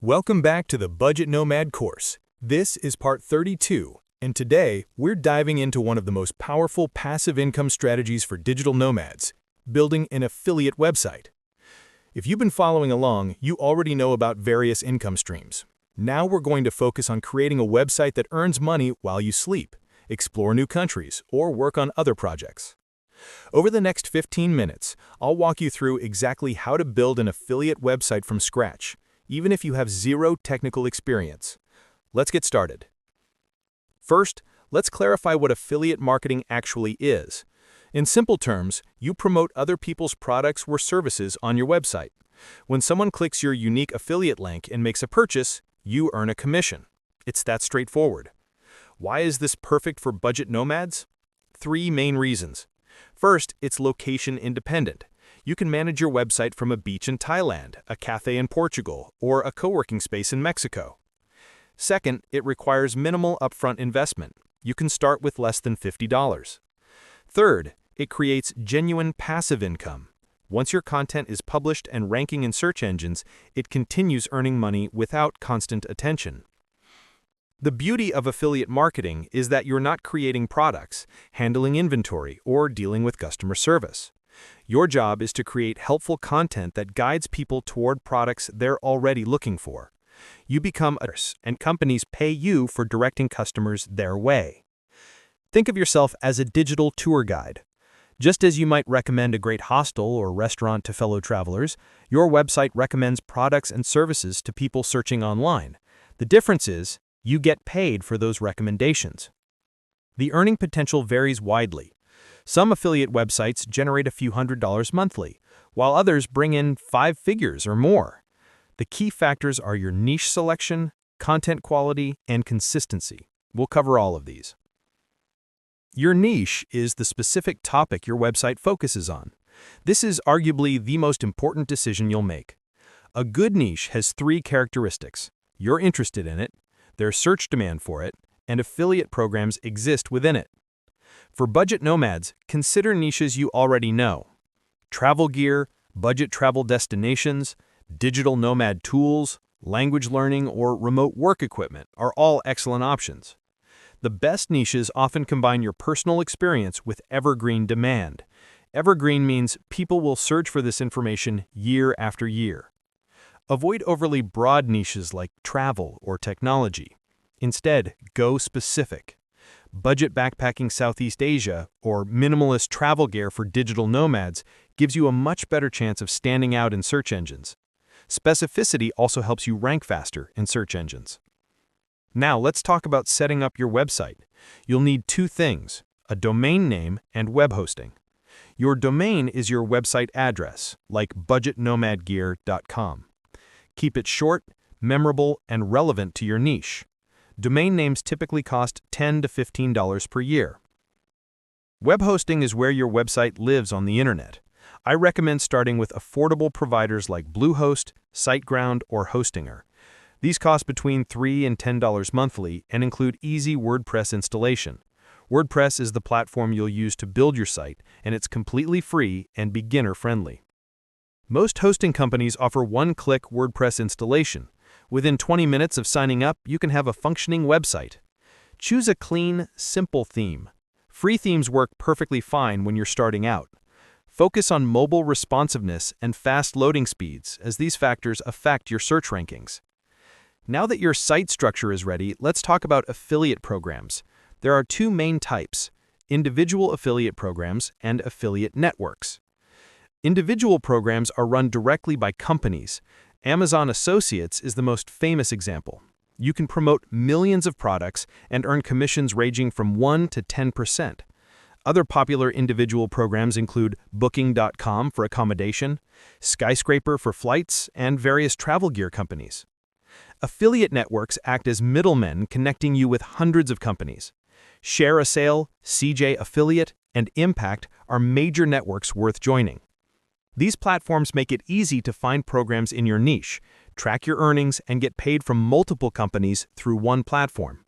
Welcome back to the Budget Nomad course. This is part 32, and today we're diving into one of the most powerful passive income strategies for digital nomads, building an affiliate website. If you've been following along, you already know about various income streams. Now we're going to focus on creating a website that earns money while you sleep, explore new countries, or work on other projects. Over the next 15 minutes, I'll walk you through exactly how to build an affiliate website from scratch, even if you have zero technical experience. Let's get started. First, let's clarify what affiliate marketing actually is. In simple terms, you promote other people's products or services on your website. When someone clicks your unique affiliate link and makes a purchase, you earn a commission. It's that straightforward. Why is this perfect for budget nomads? 3 main reasons. First, it's location independent. You can manage your website from a beach in Thailand, a cafe in Portugal, or a co-working space in Mexico. Second, it requires minimal upfront investment. You can start with less than $50. Third, it creates genuine passive income. Once your content is published and ranking in search engines, it continues earning money without constant attention. The beauty of affiliate marketing is that you're not creating products, handling inventory, or dealing with customer service. Your job is to create helpful content that guides people toward products they're already looking for. You become a nurse, and companies pay you for directing customers their way. Think of yourself as a digital tour guide. Just as you might recommend a great hostel or restaurant to fellow travelers, your website recommends products and services to people searching online. The difference is, you get paid for those recommendations. The earning potential varies widely. Some affiliate websites generate a few $100s monthly, while others bring in 5 figures or more. The key factors are your niche selection, content quality, and consistency. We'll cover all of these. Your niche is the specific topic your website focuses on. This is arguably the most important decision you'll make. A good niche has 3 characteristics. You're interested in it, there's search demand for it, and affiliate programs exist within it. For budget nomads, consider niches you already know. Travel gear, budget travel destinations, digital nomad tools, language learning, or remote work equipment are all excellent options. The best niches often combine your personal experience with evergreen demand. Evergreen means people will search for this information year after year. Avoid overly broad niches like travel or technology. Instead, go specific. Budget backpacking Southeast Asia or minimalist travel gear for digital nomads gives you a much better chance of standing out in search engines. Specificity also helps you rank faster in search engines. Now let's talk about setting up your website. You'll need 2 things, a domain name and web hosting. Your domain is your website address, like budgetnomadgear.com. Keep it short, memorable, and relevant to your niche. Domain names typically cost $10 to $15 per year. Web hosting is where your website lives on the internet. I recommend starting with affordable providers like Bluehost, SiteGround, or Hostinger. These cost between $3 and $10 monthly and include easy WordPress installation. WordPress is the platform you'll use to build your site, and it's completely free and beginner-friendly. Most hosting companies offer one-click WordPress installation. Within 20 minutes of signing up, you can have a functioning website. Choose a clean, simple theme. Free themes work perfectly fine when you're starting out. Focus on mobile responsiveness and fast loading speeds, as these factors affect your search rankings. Now that your site structure is ready, let's talk about affiliate programs. There are 2 main types: individual affiliate programs and affiliate networks. Individual programs are run directly by companies. Amazon Associates is the most famous example. You can promote millions of products and earn commissions ranging from 1 to 10%. Other popular individual programs include Booking.com for accommodation, Skyscraper for flights, and various travel gear companies. Affiliate networks act as middlemen connecting you with hundreds of companies. Share a Sale, CJ Affiliate, and Impact are major networks worth joining. These platforms make it easy to find programs in your niche, track your earnings, and get paid from multiple companies through one platform.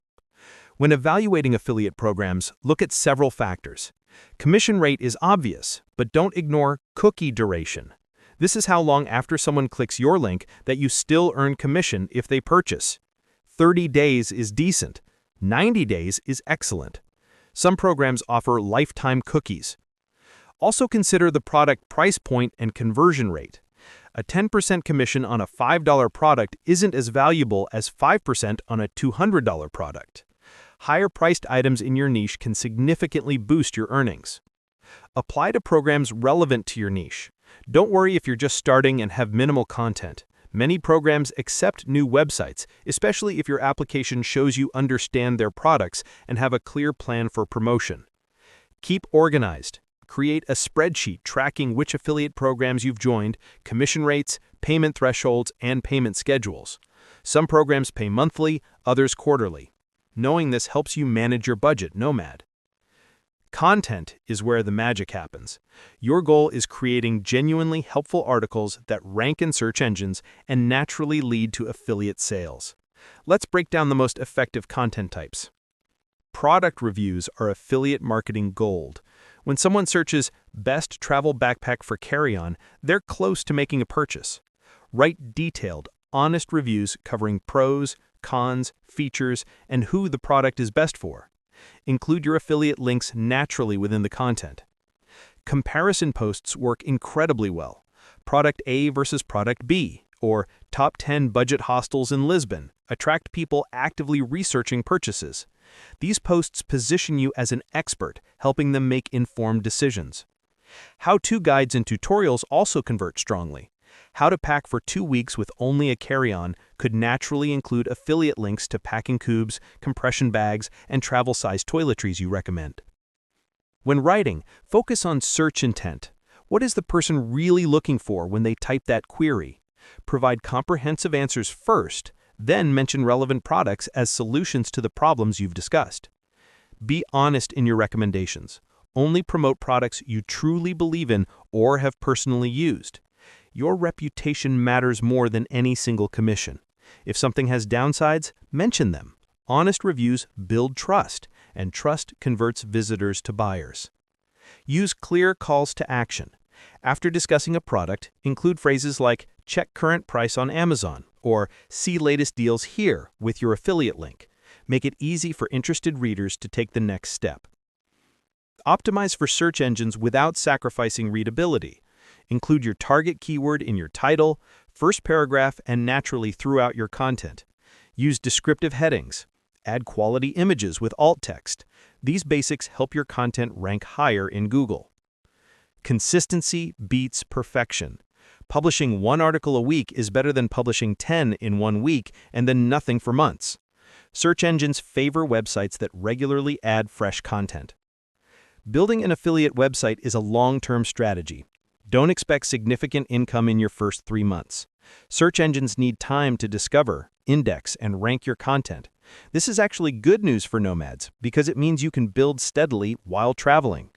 When evaluating affiliate programs, look at several factors. Commission rate is obvious, but don't ignore cookie duration. This is how long after someone clicks your link that you still earn commission if they purchase. 30 days is decent. 90 days is excellent. Some programs offer lifetime cookies. Also consider the product price point and conversion rate. A 10% commission on a $5 product isn't as valuable as 5% on a $200 product. Higher-priced items in your niche can significantly boost your earnings. Apply to programs relevant to your niche. Don't worry if you're just starting and have minimal content. Many programs accept new websites, especially if your application shows you understand their products and have a clear plan for promotion. Keep organized. Create a spreadsheet tracking which affiliate programs you've joined, commission rates, payment thresholds, and payment schedules. Some programs pay monthly, others quarterly. Knowing this helps you manage your budget, Nomad. Content is where the magic happens. Your goal is creating genuinely helpful articles that rank in search engines and naturally lead to affiliate sales. Let's break down the most effective content types. Product reviews are affiliate marketing gold. When someone searches best travel backpack for carry-on, they're close to making a purchase. Write detailed, honest reviews covering pros, cons, features, and who the product is best for. Include your affiliate links naturally within the content. Comparison posts work incredibly well. Product A versus Product B, or Top 10 Budget Hostels in Lisbon, attract people actively researching purchases. These posts position you as an expert, helping them make informed decisions. How-to guides and tutorials also convert strongly. How to pack for 2 weeks with only a carry-on could naturally include affiliate links to packing cubes, compression bags, and travel-sized toiletries you recommend. When writing, focus on search intent. What is the person really looking for when they type that query? Provide comprehensive answers first, then mention relevant products as solutions to the problems you've discussed. Be honest in your recommendations. Only promote products you truly believe in or have personally used. Your reputation matters more than any single commission. If something has downsides, mention them. Honest reviews build trust, and trust converts visitors to buyers. Use clear calls to action. After discussing a product, include phrases like "check current price on Amazon" or "see latest deals here" with your affiliate link. Make it easy for interested readers to take the next step. Optimize for search engines without sacrificing readability. Include your target keyword in your title, first paragraph, and naturally throughout your content. Use descriptive headings. Add quality images with alt text. These basics help your content rank higher in Google. Consistency beats perfection. Publishing 1 article a week is better than publishing 10 in 1 week and then nothing for months. Search engines favor websites that regularly add fresh content. Building an affiliate website is a long-term strategy. Don't expect significant income in your first 3 months. Search engines need time to discover, index, and rank your content. This is actually good news for nomads because it means you can build steadily while traveling.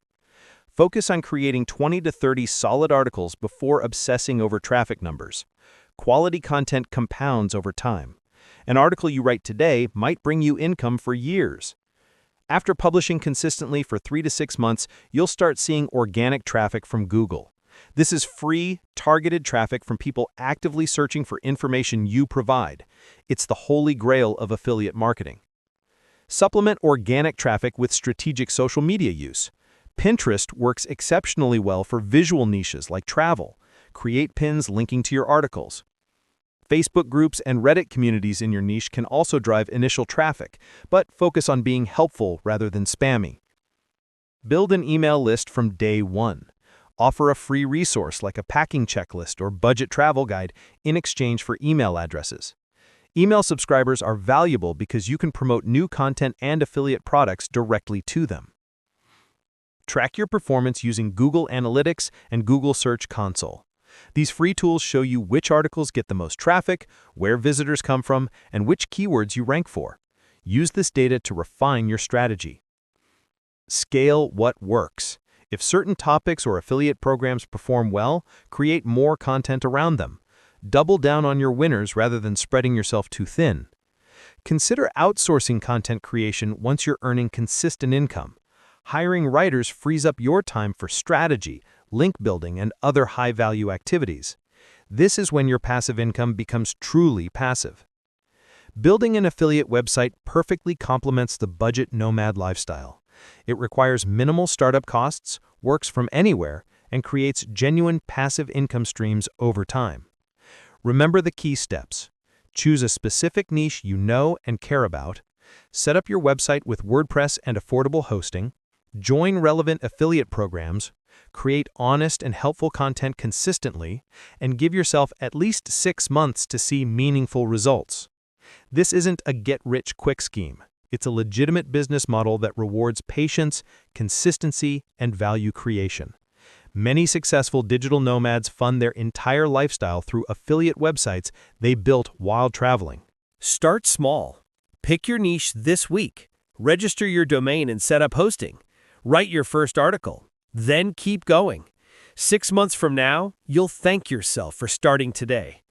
Focus on creating 20 to 30 solid articles before obsessing over traffic numbers. Quality content compounds over time. An article you write today might bring you income for years. After publishing consistently for 3 to 6 months, you'll start seeing organic traffic from Google. This is free, targeted traffic from people actively searching for information you provide. It's the holy grail of affiliate marketing. Supplement organic traffic with strategic social media use. Pinterest works exceptionally well for visual niches like travel. Create pins linking to your articles. Facebook groups and Reddit communities in your niche can also drive initial traffic, but focus on being helpful rather than spammy. Build an email list from day one. Offer a free resource like a packing checklist or budget travel guide in exchange for email addresses. Email subscribers are valuable because you can promote new content and affiliate products directly to them. Track your performance using Google Analytics and Google Search Console. These free tools show you which articles get the most traffic, where visitors come from, and which keywords you rank for. Use this data to refine your strategy. Scale what works. If certain topics or affiliate programs perform well, create more content around them. Double down on your winners rather than spreading yourself too thin. Consider outsourcing content creation once you're earning consistent income. Hiring writers frees up your time for strategy, link building, and other high-value activities. This is when your passive income becomes truly passive. Building an affiliate website perfectly complements the budget nomad lifestyle. It requires minimal startup costs, works from anywhere, and creates genuine passive income streams over time. Remember the key steps. Choose a specific niche you know and care about. Set up your website with WordPress and affordable hosting. Join relevant affiliate programs. Create honest and helpful content consistently, and give yourself at least 6 months to see meaningful results. This isn't a get-rich-quick scheme. It's a legitimate business model that rewards patience, consistency, and value creation. Many successful digital nomads fund their entire lifestyle through affiliate websites they built while traveling. Start small. Pick your niche this week. Register your domain and set up hosting. Write your first article. Then keep going. 6 months from now, you'll thank yourself for starting today.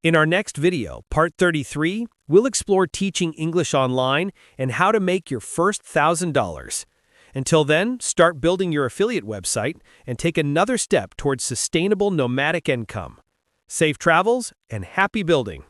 In our next video, part 33, we'll explore teaching English online and how to make your first $1,000. Until then, start building your affiliate website and take another step towards sustainable nomadic income. Safe travels and happy building!